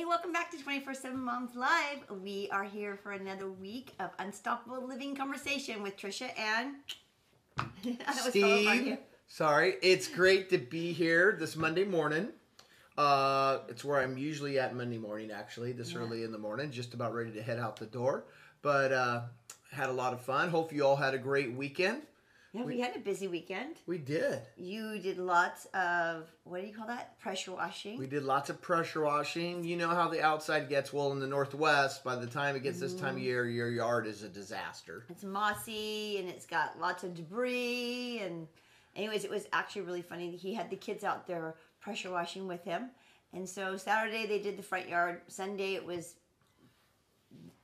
Hey, welcome back to 24/7 Moms Live. We are here for another week of Unstoppable Living Conversation with Trisha and Steve. Sorry, it's great to be here this Monday morning. It's where I'm usually at Monday morning, actually, this early in the morning, just about ready to head out the door. But had a lot of fun. Hope you all had a great weekend. Yeah, we had a busy weekend. We did. You did lots of, what do you call that? Pressure washing. We did lots of pressure washing. You know how the outside gets. Well, in the Northwest, by the time it gets this time of year, your yard is a disaster. It's mossy and it's got lots of debris. And anyways, it was actually really funny. He had the kids out there pressure washing with him. And so Saturday they did the front yard. Sunday it was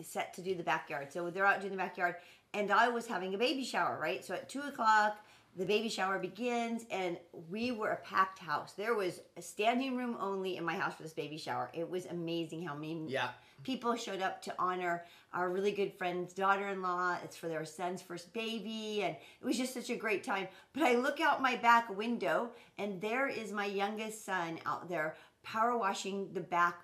set to do the backyard. So they're out doing the backyard. And I was having a baby shower, right? So at 2 o'clock, the baby shower begins, and we were a packed house. There was a standing room only in my house for this baby shower. It was amazing how many people showed up to honor our really good friend's daughter-in-law. It's for their son's first baby, and it was just such a great time. But I look out my back window, and there is my youngest son out there power washing the back.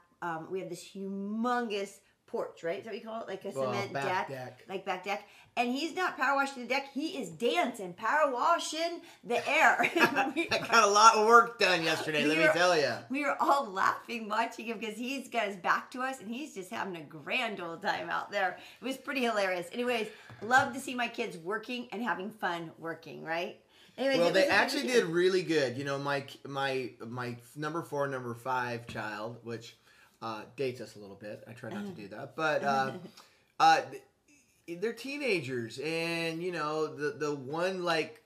We have this humongous porch, right? Is that what you call it? Like a cement deck. Like back deck. And he's not power washing the deck. He is dancing, power washing the air. I got a lot of work done yesterday, let me tell you. We were all laughing watching him because he's got his back to us and he's just having a grand old time out there. It was pretty hilarious. Anyways, love to see my kids working and having fun working, right? Anyways, well, they actually did really good. You know, my number 4, number 5 child, which dates us a little bit. I try not to do that. But they're teenagers, and you know the one like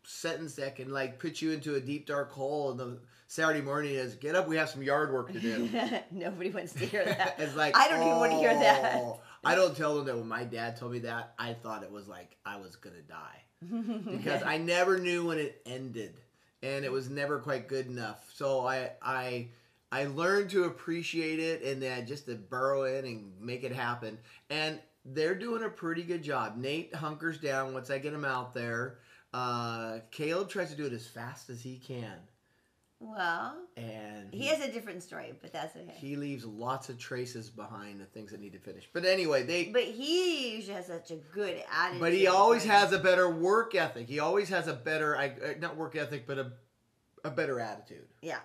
sentence that can like put you into a deep dark hole in the Saturday morning is get up, we have some yard work to do. Nobody wants to hear that. It's like I don't even want to hear that. I don't tell them that. When my dad told me that, I thought it was like I was gonna die because I never knew when it ended, and it was never quite good enough. So I learned to appreciate it and then just to burrow in and make it happen. And they're doing a pretty good job. Nate hunkers down once I get him out there. Caleb tries to do it as fast as he can. Well, and he has a different story, but that's okay. He leaves lots of traces behind the things that need to finish. But anyway, But he usually has such a good attitude. But he always has a better work ethic. He always has a better, not work ethic, but a better attitude. Yeah.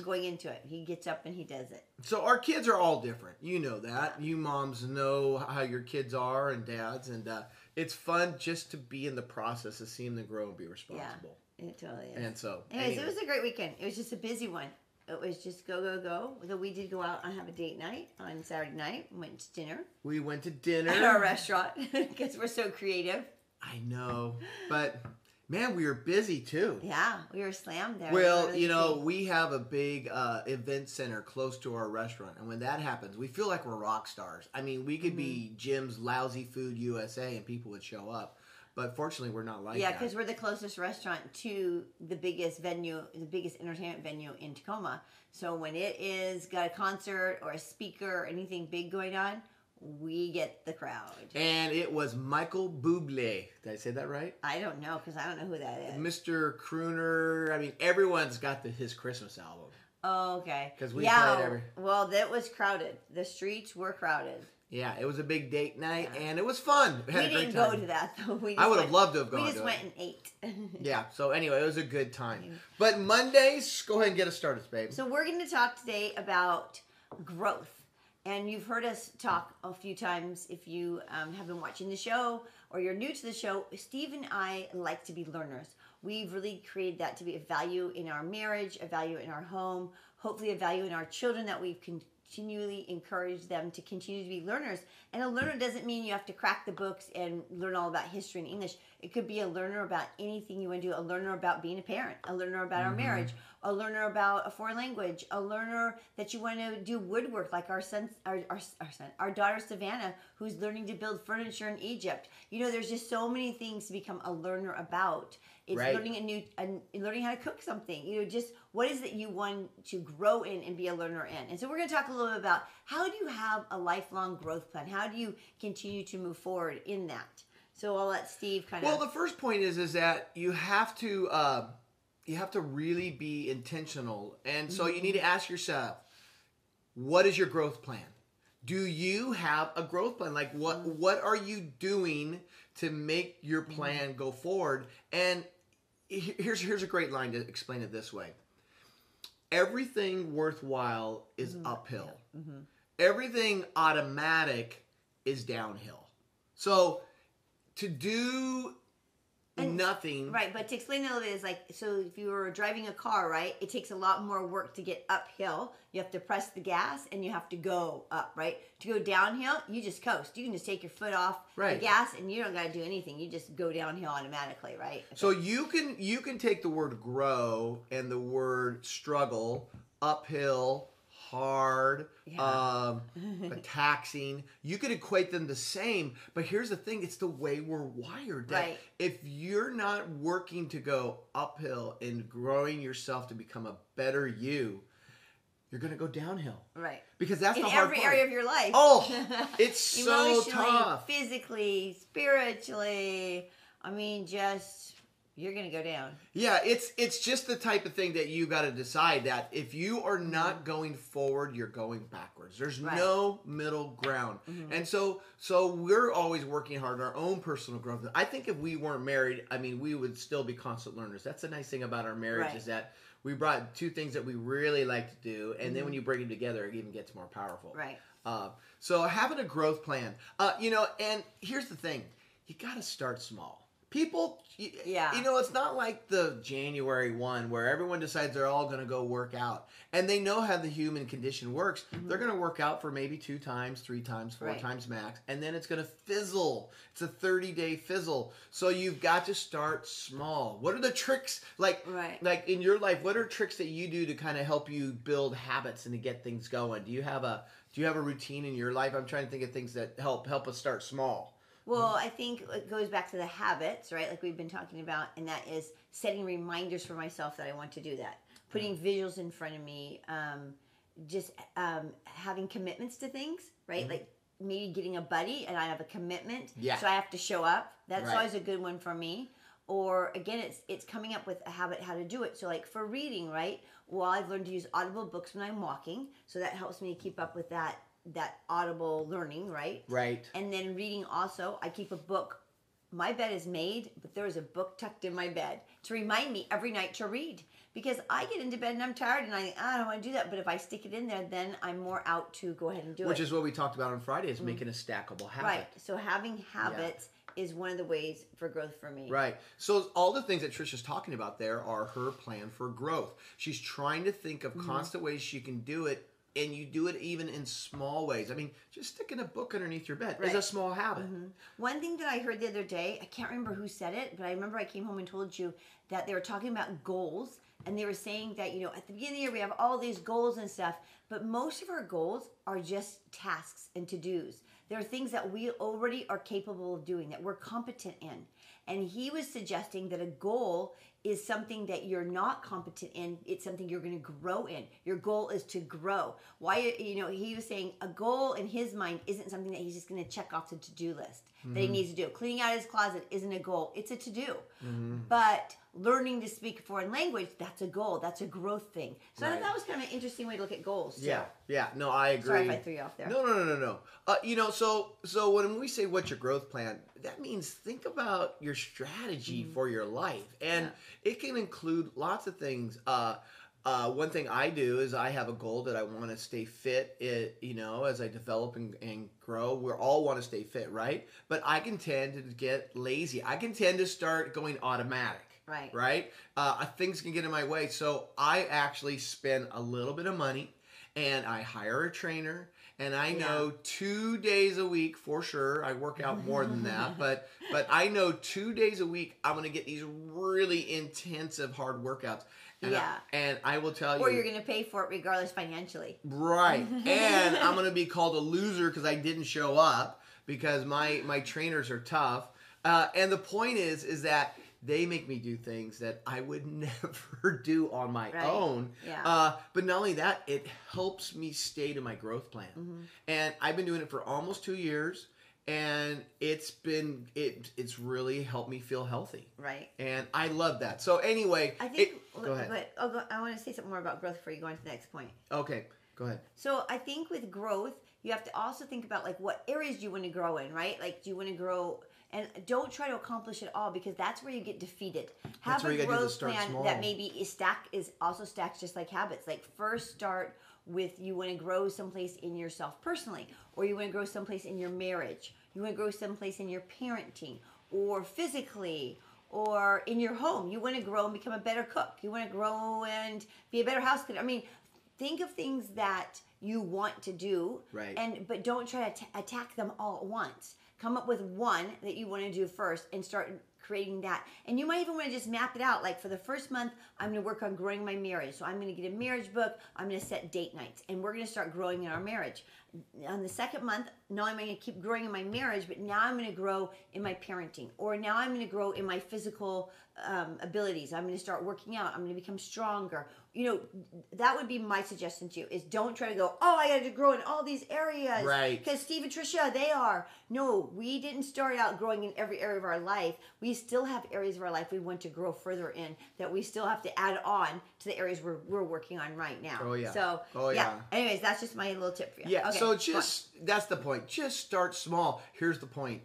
Going into it, he gets up and he does it. So our kids are all different. You know that. You moms know how your kids are and dads, and it's fun just to be in the process of seeing them grow and be responsible. Yeah, it totally is. And so, anyways, it was a great weekend. It was just a busy one. It was just go. So we did go out and have a date night on Saturday night. We went to dinner. We went to dinner at our restaurant because we're so creative. I know, but. Man, we were busy too. Yeah, we were slammed there. Well, really, you know, we have a big event center close to our restaurant. And when that happens, we feel like we're rock stars. I mean, we could be Jim's Lousy Food USA and people would show up. But fortunately, we're not like that. Yeah, because we're the closest restaurant to the biggest venue, the biggest entertainment venue in Tacoma. So when it is got a concert or a speaker or anything big going on, we get the crowd. And it was Michael Bublé. Did I say that right? I don't know, because I don't know who that is. Mr. Crooner. I mean, everyone's got his Christmas album. Oh, okay. Because we played well, that was crowded. The streets were crowded. Yeah, it was a big date night, and it was fun. We had a great time. We didn't go to that, though. I would have loved to have gone to it. We just went and ate. Yeah, so anyway, it was a good time. But Mondays, go ahead and get us started, babe. So we're going to talk today about growth. And you've heard us talk a few times if you have been watching the show or you're new to the show. Steve and I like to be learners. We've really created that to be a value in our marriage, a value in our home, hopefully a value in our children that we've continually encouraged them to continue to be learners. And a learner doesn't mean you have to crack the books and learn all about history and English. It could be a learner about anything you want to do, a learner about being a parent, a learner about our marriage, a learner about a foreign language, a learner that you want to do woodwork, like our daughter Savannah, who's learning to build furniture in Egypt. You know, there's just so many things to become a learner about. It's learning how to cook something. You know, just what is it you want to grow in and be a learner in. And so we're going to talk a little bit about how do you have a lifelong growth plan? How do you continue to move forward in that? So I'll let Steve kind of. Well, the first point is that you have to really be intentional, and so you need to ask yourself, what is your growth plan? Do you have a growth plan? Like what are you doing to make your plan go forward? And here's a great line to explain it this way. Everything worthwhile is uphill. Everything automatic is downhill. So to do nothing. Right, but to explain that a little bit is like, so if you were driving a car, right, it takes a lot more work to get uphill. You have to press the gas and you have to go up, right? To go downhill, you just coast. You can just take your foot off the gas and you don't got to do anything. You just go downhill automatically, right? So you can take the word grow and the word struggle, uphill, hard, taxing. You could equate them the same, but here's the thing: it's the way we're wired. That if you're not working to go uphill and growing yourself to become a better you, you're going to go downhill. Right. Because that's in the hard every part. area of your life. Oh, it's so tough. Physically, spiritually. I mean, just you're going to go down. Yeah, it's just the type of thing that you got to decide that if you are not going forward, you're going backwards. There's no middle ground. And so we're always working hard on our own personal growth. I think if we weren't married, I mean, we would still be constant learners. That's the nice thing about our marriage is that we brought two things that we really like to do, and then when you bring them together, it even gets more powerful. Right. So having a growth plan, and here's the thing, you got to start small. People, it's not like the January 1 where everyone decides they're all going to go work out. And they know how the human condition works. They're going to work out for maybe 2 times, 3 times, 4 times max. And then it's going to fizzle. It's a 30-day fizzle. So you've got to start small. What are the tricks? Like in your life, what are tricks that you do to kind of help you build habits and to get things going? Do you have a routine in your life? I'm trying to think of things that help us start small. Well, I think it goes back to the habits, right? Like we've been talking about, and that is setting reminders for myself that I want to do that. Putting visuals in front of me, having commitments to things, right? Like maybe getting a buddy and I have a commitment, so I have to show up. That's always a good one for me. Or again, it's coming up with a habit how to do it. So like for reading, right? Well, I've learned to use Audible books when I'm walking, so that helps me keep up with that audible learning, right? Right. And then reading also, I keep a book. My bed is made, but there is a book tucked in my bed to remind me every night to read. Because I get into bed and I'm tired and I think, I don't want to do that. But if I stick it in there, then I'm more out to go ahead and do it. Which is what we talked about on Friday, is making a stackable habit. Right. So having habits is one of the ways for growth for me. Right. So all the things that Trisha's talking about there are her plan for growth. She's trying to think of constant ways she can do it. And you do it even in small ways. I mean, just sticking a book underneath your bed is a small habit. One thing that I heard the other day, I can't remember who said it, but I remember I came home and told you that they were talking about goals. And they were saying that, at the beginning of the year, we have all these goals and stuff. But most of our goals are just tasks and to-dos. There are things that we already are capable of doing, that we're competent in. And he was suggesting that a goal is something that you're not competent in. It's something you're going to grow in. Your goal is to grow. Why, he was saying a goal in his mind isn't something that he's just going to check off the to-do list that he needs to do. Cleaning out his closet isn't a goal. It's a to-do. But learning to speak a foreign language, that's a goal. That's a growth thing. So I thought that was kind of an interesting way to look at goals, too. Yeah. No, I agree. Sorry if I threw you off there. No. So when we say what's your growth plan, that means think about your strategy for your life. And it can include lots of things. One thing I do is I have a goal that I want to stay fit, as I develop and grow. We all want to stay fit, right? But I can tend to get lazy. I can tend to start going automatic. Right? Things can get in my way. So I actually spend a little bit of money and I hire a trainer. And I know 2 days a week for sure. I work out more than that, but I know 2 days a week I'm going to get these really intensive hard workouts. And I will tell you. Or you're going to pay for it regardless financially. Right. And I'm going to be called a loser because I didn't show up because my trainers are tough. And the point is that they make me do things that I would never do on my own. Yeah. But not only that, it helps me stay to my growth plan. And I've been doing it for almost 2 years. And it's really helped me feel healthy. Right. And I love that. So anyway, I think, go ahead. But I want to say something more about growth before you go on to the next point. Okay. Go ahead. So I think with growth, you have to also think about like what areas you want to grow in, right? Like, do you want to grow? And don't try to accomplish it all, because that's where you get defeated. Have a growth plan that maybe is also stacks just like habits. Like, first start with, you want to grow someplace in yourself personally, or you want to grow someplace in your marriage. You want to grow someplace in your parenting, or physically, or in your home. You want to grow and become a better cook. You want to grow and be a better house cleaner. I mean, think of things that you want to do, right? But don't try to attack them all at once. Come up with one that you want to do first and start creating that. And you might even want to just map it out. Like, for the first month, I'm going to work on growing my marriage. So I'm going to get a marriage book. I'm going to set date nights, and we're going to start growing in our marriage. On the second month, not only am I going to keep growing in my marriage, but now I'm going to grow in my parenting, or now I'm going to grow in my physical abilities. I'm going to start working out. I'm going to become stronger. You know, that would be my suggestion to you, is don't try to go, oh, I got to grow in all these areas. Right. Because Steve and Tricia, they are. No, we didn't start out growing in every area of our life. We still have areas of our life we want to grow further in, that we still have to add on to the areas we're working on right now. Oh, yeah. So, yeah. Anyways, that's just my little tip for you. Yeah, okay, so that's the point. Just start small. Here's the point.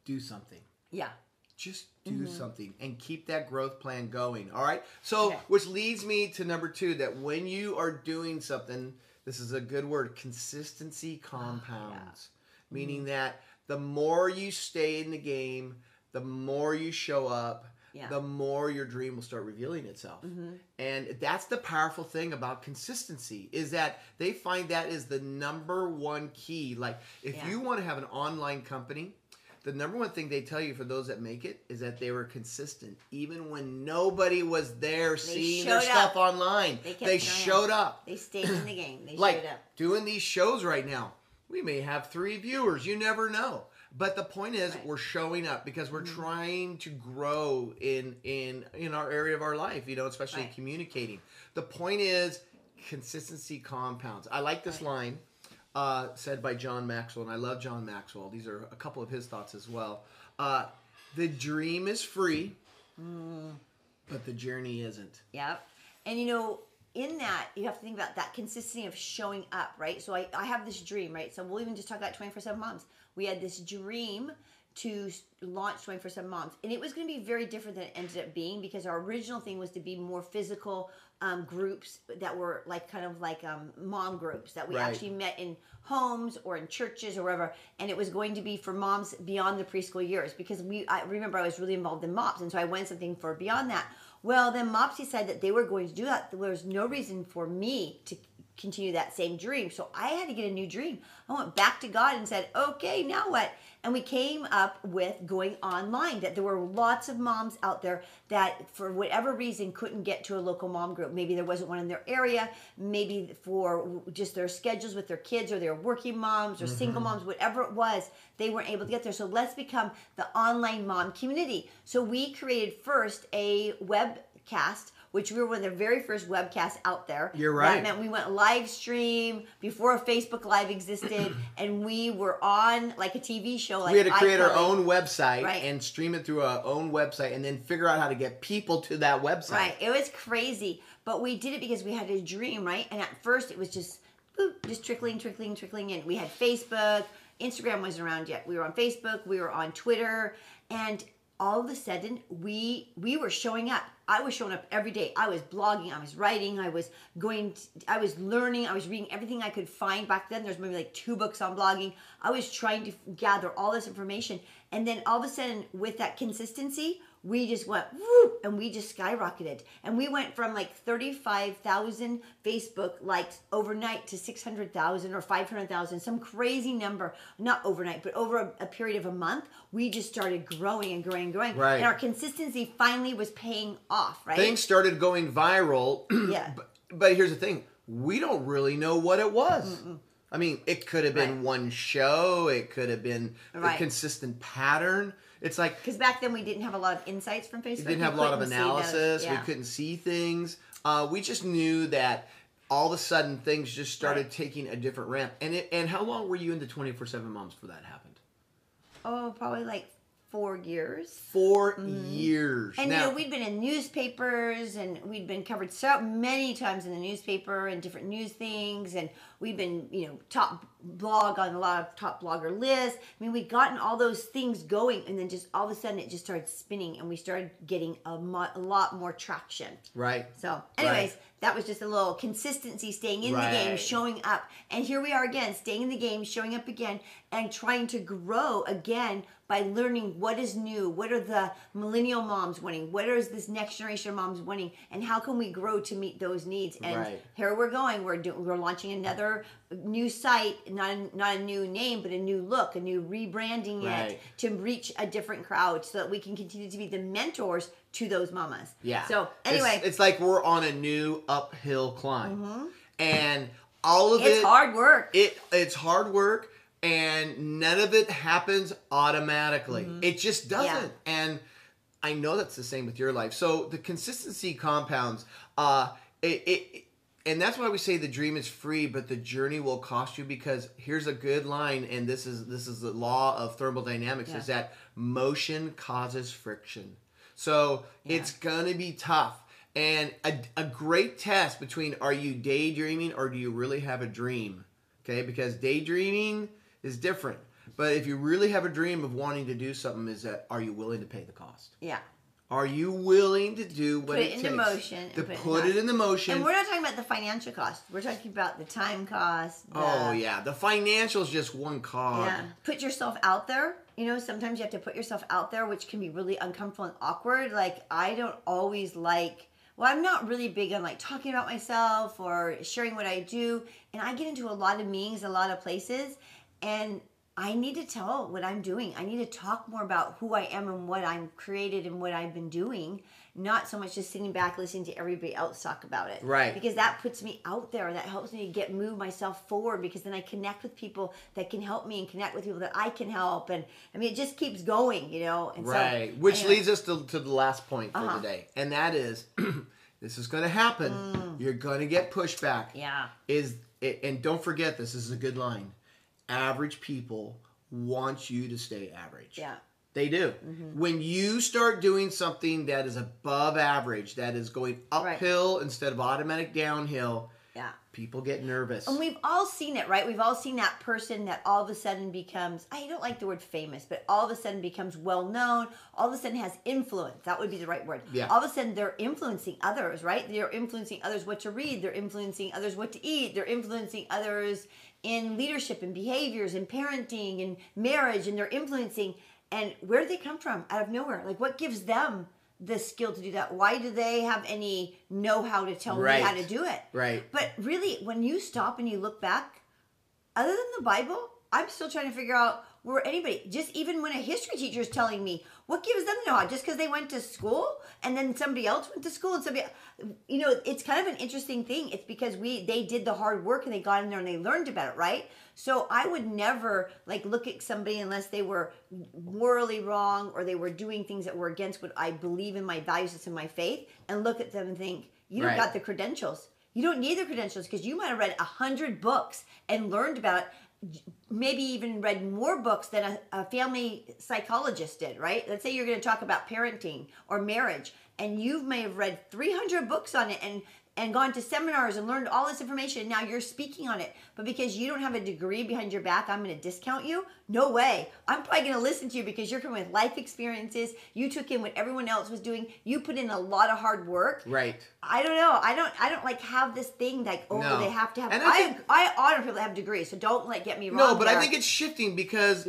Do something. Yeah. Just do something and keep that growth plan going. All right. So, which leads me to number 2, that when you are doing something, this is a good word, consistency compounds. Meaning that the more you stay in the game, the more you show up, the more your dream will start revealing itself. And that's the powerful thing about consistency, is that they find that is the number one key. Like, if you want to have an online company, the number one thing they tell you for those that make it is that they were consistent. Even when nobody was there seeing their stuff online, they showed up. They stayed in the game. They like, showed up. Doing these shows right now, we may have 3 viewers. You never know. But the point is, we're showing up because we're trying to grow in our area of our life, you know, especially communicating. The point is, consistency compounds. I like this line. Said by John Maxwell, and I love John Maxwell. These are a couple of his thoughts as well. The dream is free, but the journey isn't. Yep. And you know, in that, you have to think about that consistency of showing up, right? So I have this dream, right? So we'll even just talk about 24/7 Moms. We had this dream to launch 24/7 Moms, and it was going to be very different than it ended up being, because our original thing was to be more physical groups that were like kind of like mom groups that we actually met in homes or in churches or wherever, and it was going to be for moms beyond the preschool years, because I remember I was really involved in MOPS, and so I went something for beyond that. Well, then MOPS decided that they were going to do that. There was no reason for me to continue that same dream, so I had to get a new dream. I went back to God and said, okay, now what? And we came up with going online, that there were lots of moms out there that for whatever reason couldn't get to a local mom group. Maybe there wasn't one in their area, maybe for just their schedules with their kids, or they're working moms or single moms, whatever it was, they weren't able to get there. So let's become the online mom community. So we created first a webcast, which we were one of the very first webcasts out there. You're right. That meant we went live stream before Facebook Live existed, and we were on like a TV show. Like, we had to create our own website and stream it through our own website, and then figure out how to get people to that website. Right. It was crazy, but we did it because we had a dream, right? And at first it was just trickling in. We had Facebook. Instagram wasn't around yet. We were on Facebook. We were on Twitter, and all of a sudden, we were showing up. I was showing up every day. I was blogging. I was writing. I was learning. I was reading everything I could find. Back then, there's maybe like 2 books on blogging. I was trying to gather all this information. And then all of a sudden, with that consistency, we just went whoop, and we just skyrocketed. And we went from like 35,000 Facebook likes overnight to 600,000 or 500,000, some crazy number. Not overnight, but over a period of a month, we just started growing and growing and growing. Right. And our consistency finally was paying off, right? Things started going viral. Yeah. But here's the thing. We don't really know what it was. I mean, it could have been one show. It could have been a consistent pattern. It's like, because back then we didn't have a lot of insights from Facebook. We didn't have a lot of analysis. We couldn't see things. We just knew that all of a sudden things just started taking a different ramp. And how long were you into 24/7 Moms before that happened? Oh, probably like 4 years. 4 years. And now, we'd been in newspapers, and we'd been covered so many times in the newspaper and different news things, and we've been, top blog on a lot of top blogger lists. I mean, we'd gotten all those things going, and then just all of a sudden it just started spinning, and we started getting a lot more traction. right. So, anyways, that was just a little consistency, staying in the game, Right. showing up. And here we are again, staying in the game, showing up again, and trying to grow again by learning what is new. What are the millennial moms wanting? What is this next generation of moms wanting? And how can we grow to meet those needs? And Right. here we're going. We're launching another new site, not a new name, but a new look, a new rebranding Right. it to reach a different crowd so that we can continue to be the mentors to those mamas. Yeah. So, anyway. It's like we're on a new uphill climb. And all of It's hard work. It's hard work, and none of it happens automatically. It just doesn't. Yeah. And I know that's the same with your life. So the consistency compounds. And that's why we say the dream is free, but the journey will cost you. Because here's a good line, and this is the law of thermodynamics: is that motion causes friction. So it's gonna be tough. And a great test between, are you daydreaming or do you really have a dream? Okay, because daydreaming is different. But if you really have a dream of wanting to do something, is that, are you willing to pay the cost? Yeah. Are you willing to do what it into takes motion to and put it into motion? And we're not talking about the financial cost. We're talking about the time cost. The financial is just one cog. Yeah. Put yourself out there. Sometimes you have to put yourself out there, which can be really uncomfortable and awkward. Like, I don't always I'm not really big on talking about myself or sharing what I do. And I get into a lot of meetings, a lot of places, and I need to tell what I'm doing. I need to talk more about who I am and what I'm created and what I've been doing, not so much just sitting back listening to everybody else talk about it. Right. Because that puts me out there. That helps me move myself forward, because then I connect with people that can help me and connect with people that I can help. And I mean, it just keeps going, And Right. So, Which anyway. leads us to the last point for today. And that is, this is going to happen. You're going to get pushback. Yeah. And don't forget, this is a good line. Average people want you to stay average. Yeah. They do. When you start doing something that is above average, that is going uphill instead of automatic downhill, Yeah. people get nervous. And we've all seen it, right? We've all seen that person that all of a sudden becomes, I don't like the word famous, but all of a sudden becomes well known, all of a sudden has influence. That would be the right word. Yeah. All of a sudden they're influencing others, right? They're influencing others what to read, they're influencing others what to eat, they're influencing others in leadership and behaviors and parenting and marriage, and they're influencing. And where do they come from? Out of nowhere. What gives them the skill to do that? Why do they have any know-how to tell me how to do it? Right. But really, when you stop and you look back, other than the Bible, I'm still trying to figure out where anybody, just even when a history teacher is telling me, what gives them the know-how? Just because they went to school and then somebody else went to school and somebody, it's kind of an interesting thing. It's because they did the hard work and they got in there and they learned about it, right? So I would never look at somebody unless they were morally wrong or they were doing things that were against what I believe in, my values system, my faith, and look at them and think, you don't got the credentials. You don't need the credentials, because you might have read 100 books and learned about it, maybe even read more books than a family psychologist did, right? Let's say you're going to talk about parenting or marriage, and you may have read 300 books on it and gone to seminars and learned all this information, and now you're speaking on it. But because you don't have a degree behind your back, I'm going to discount you? No way. I'm probably going to listen to you because you're coming with life experiences. You took in what everyone else was doing. You put in a lot of hard work. Right. I don't know. I don't have this thing No. they have to have. And I honor people that have degrees, so don't get me wrong. No, but there. I think it's shifting because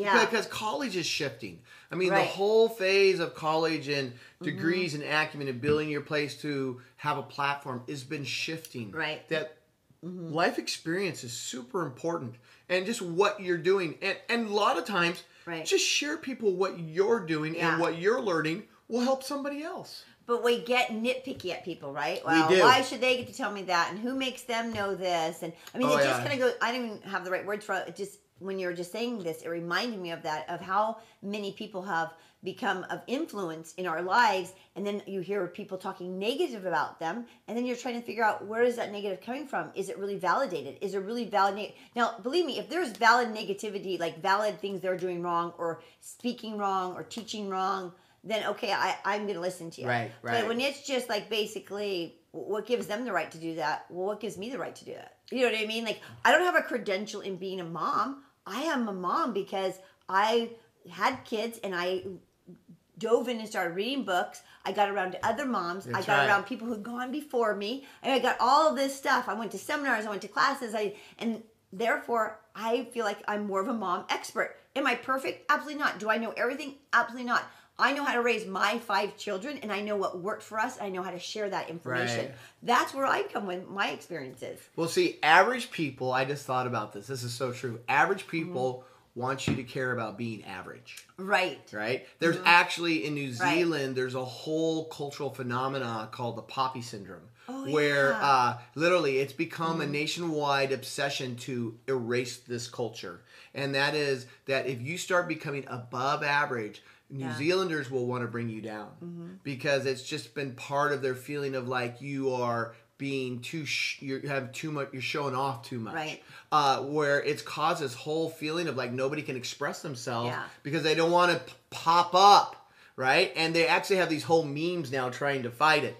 college is shifting. I mean, the Right. whole phase of college and degrees and acumen and building your place to have a platform has been shifting. Right. That life experience is super important, and just what you're doing, and a lot of times, Right. just share people what you're doing Yeah. and what you're learning will help somebody else. But we get nitpicky at people, right? Well, we do. Why should they get to tell me that? And who makes them know this? And I mean, it just kind of goes. I don't even have the right words for it. It just, when you were just saying this, it reminded me of that, of how many people have become of influence in our lives, and then you hear people talking negative about them, and then you're trying to figure out, where is that negative coming from? Is it really validated? Is it really valid? Now, believe me, if there's valid negativity, like valid things they're doing wrong, or speaking wrong, or teaching wrong, then okay, I'm going to listen to you. Right. But when it's just like, basically, what gives them the right to do that? Well, what gives me the right to do that? You know what I mean? Like, I don't have a credential in being a mom. I am a mom because I had kids, and I dove in and started reading books. I got around to other moms. I got around people who'd gone before me. And I got all of this stuff. I went to seminars. I went to classes. And therefore, I feel like I'm more of a mom expert. Am I perfect? Absolutely not. Do I know everything? Absolutely not. I know how to raise my 5 children, and I know what worked for us. And I know how to share that information. Right. That's where I come with my experiences. Well, see, average people, I just thought about this. This is so true. Average people want you to care about being average. Right. Right? There's actually, in New Zealand, there's a whole cultural phenomena called the poppy syndrome. Where literally it's become a nationwide obsession to erase this culture. And that is that if you start becoming above average, New Zealanders will want to bring you down because it's just been part of their feeling of like you are being you have too much, you're showing off too much. Right. Where it's caused this whole feeling of like nobody can express themselves because they don't want to pop up, right? And they actually have these whole memes now trying to fight it.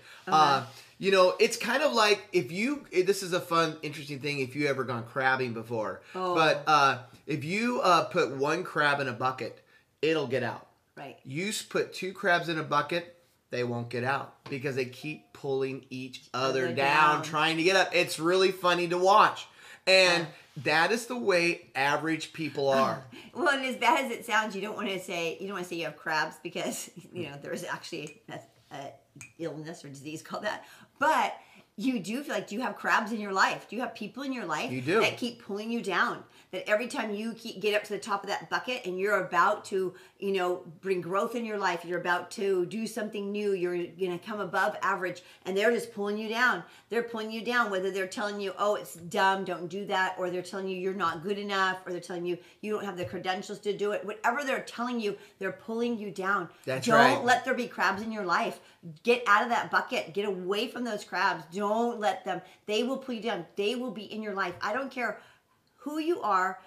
You know, it's kind of like this is a fun, interesting thing if you ever gone crabbing before. But if you put 1 crab in a bucket, it'll get out. Right. You put 2 crabs in a bucket, they won't get out because they keep pulling each other down, trying to get up. It's really funny to watch. And that is the way average people are. Well, and as bad as it sounds, you don't want to say you have crabs because, you know, there's actually a illness or disease called that. But you do feel like, do you have crabs in your life? Do you have people in your life that keep pulling you down? That every time you get up to the top of that bucket and you're about to, you know, bring growth in your life, you're about to do something new, you're going to come above average, and they're just pulling you down. They're pulling you down, whether they're telling you, oh, it's dumb, don't do that, or they're telling you you're not good enough, or they're telling you you don't have the credentials to do it. Whatever they're telling you, they're pulling you down. Don't let there be crabs in your life. Get out of that bucket. Get away from those crabs. Don't let them. They will pull you down. They will be in your life. I don't care who you are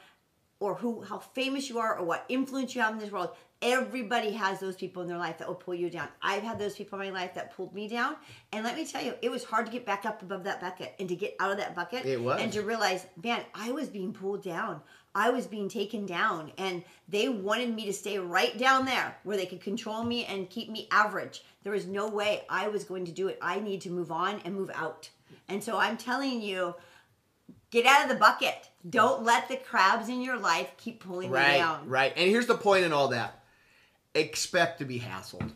or how famous you are or what influence you have in this world. Everybody has those people in their life that will pull you down. I've had those people in my life that pulled me down. And let me tell you, it was hard to get back up above that bucket and to get out of that bucket. It was. And to realize, man, I was being pulled down. I was being taken down. And they wanted me to stay right down there where they could control me and keep me average. There was no way I was going to do it. I need to move on and move out. And so I'm telling you, get out of the bucket. Don't let the crabs in your life keep pulling you down. Right. And here's the point in all that. Expect to be hassled.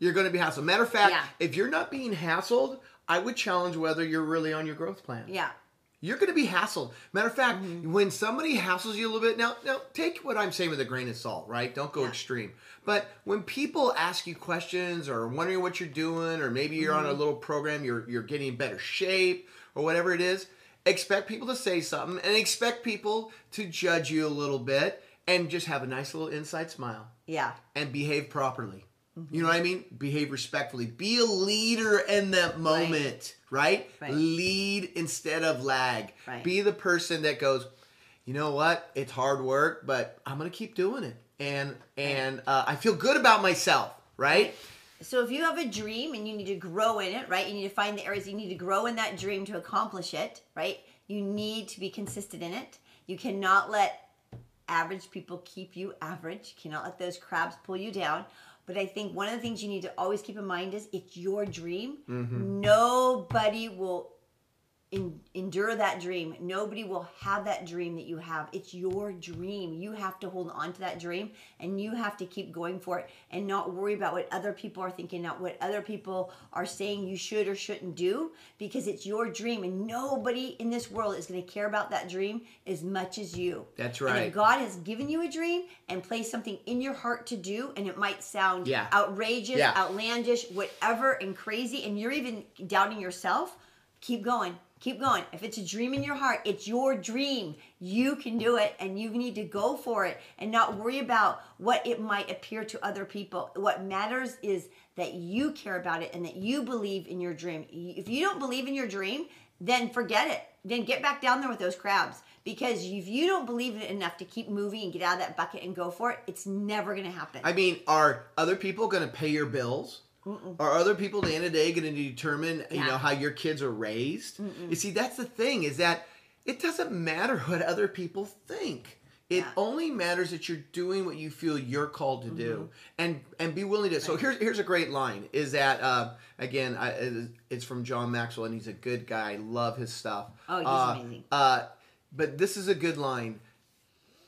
You're going to be hassled. Matter of fact, if you're not being hassled, I would challenge whether you're really on your growth plan. Yeah. You're going to be hassled. Matter of fact, when somebody hassles you a little bit, now take what I'm saying with a grain of salt, right? Don't go extreme. But when people ask you questions or wondering what you're doing, or maybe you're on a little program, you're getting in better shape or whatever it is, expect people to say something and expect people to judge you a little bit and just have a nice little inside smile. Yeah. And behave properly. You know what I mean? Behave respectfully. Be a leader in that moment, right? Lead instead of lag. Be the person that goes, you know what? It's hard work, but I'm going to keep doing it. And I feel good about myself, right? So if you have a dream and you need to grow in it, right? You need to find the areas you need to grow in that dream to accomplish it, right? You need to be consistent in it. You cannot let average people keep you average. You cannot let those crabs pull you down. But I think one of the things you need to always keep in mind is it's your dream. Nobody will endure that dream. Nobody will have that dream that you have. It's your dream. You have to hold on to that dream, and you have to keep going for it and not worry about what other people are thinking, not what other people are saying you should or shouldn't do, because it's your dream, and nobody in this world is going to care about that dream as much as you. That's right. And if God has given you a dream and placed something in your heart to do, and it might sound outrageous, outlandish, whatever, and crazy, and you're even doubting yourself, keep going. Keep going. If it's a dream in your heart, it's your dream. You can do it, and you need to go for it and not worry about what it might appear to other people. What matters is that you care about it and that you believe in your dream. If you don't believe in your dream, then forget it. Then get back down there with those crabs. Because if you don't believe in it enough to keep moving and get out of that bucket and go for it, it's never going to happen. I mean, are other people going to pay your bills? Are other people at the end of the day going to determine, you know, how your kids are raised? You see, that's the thing, is that it doesn't matter what other people think. It only matters that you're doing what you feel you're called to do, and be willing to. So here's a great line. Is that again? It's from John Maxwell, and he's a good guy. Love his stuff. Oh, he's amazing. But this is a good line.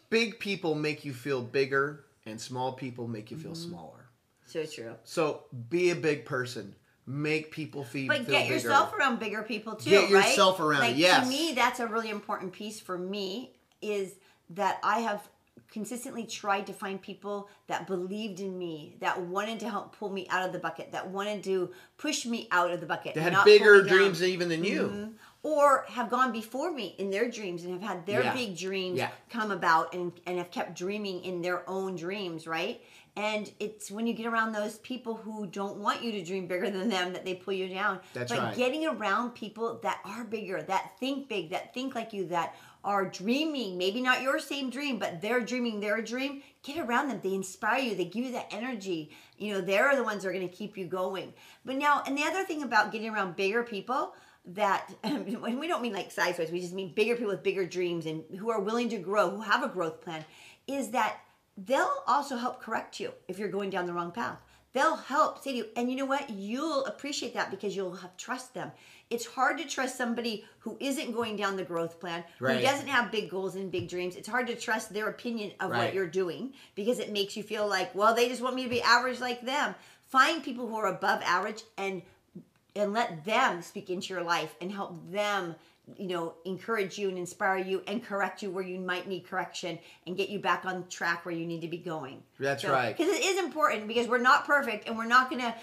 Big people make you feel bigger, and small people make you feel smaller. So true. So be a big person. Make people feel But get bigger. yourself around bigger people too, Get yourself around, like, yes. To me, that's a really important piece for me, is that I have consistently tried to find people that believed in me, that wanted to help pull me out of the bucket, that wanted to push me out of the bucket. They had bigger dreams even than you. Or have gone before me in their dreams and have had their big dreams come about and have kept dreaming in their own dreams, right? And it's when you get around those people who don't want you to dream bigger than them that they pull you down. That's but right. Getting around people that are bigger, that think big, that think like you, that are dreaming, maybe not your same dream, but they're dreaming their dream, get around them. They inspire you. They give you that energy. You know, they're the ones that are going to keep you going. But now, and the other thing about getting around bigger people, that, and we don't mean like size-wise, we just mean bigger people with bigger dreams and who are willing to grow, who have a growth plan, is that they'll also help correct you if you're going down the wrong path. They'll help say to you, and you know what? You'll appreciate that because you'll have trust them. It's hard to trust somebody who isn't going down the growth plan, who doesn't have big goals and big dreams. It's hard to trust their opinion of what you're doing because it makes you feel like, well, they just want me to be average like them. Find people who are above average and let them speak into your life and help them, you know, encourage you and inspire you and correct you where you might need correction and get you back on track where you need to be going. That's right. Because it is important, because we're not perfect and we're not going to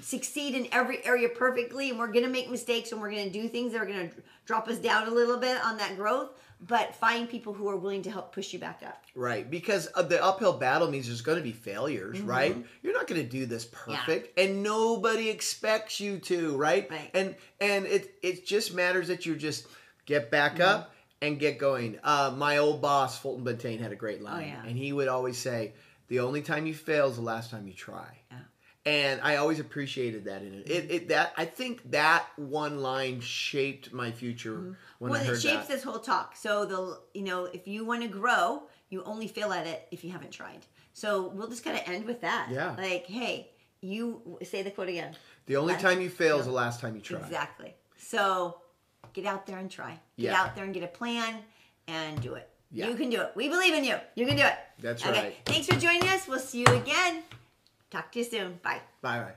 succeed in every area perfectly, and we're going to make mistakes and we're going to do things that are going to drop us down a little bit on that growth. But find people who are willing to help push you back up. Right, because the uphill battle means there's going to be failures, right? You're not going to do this perfect, and nobody expects you to, right? And it just matters that you just get back up and get going. My old boss, Fulton Bentane, had a great line, and he would always say, "The only time you fail is the last time you try." And I always appreciated that in it. I think that one line shaped my future when I heard that. Well, it shapes this whole talk. So if you want to grow, you only fail at it if you haven't tried. So we'll just kind of end with that. Yeah. Like, hey, you say the quote again. The only time you fail is the last time you try. Exactly. So get out there and try. Get out there and get a plan and do it. Yeah. You can do it. We believe in you. You can do it. That's right. Thanks for joining us. We'll see you again. Talk to you soon. Bye. Bye-bye.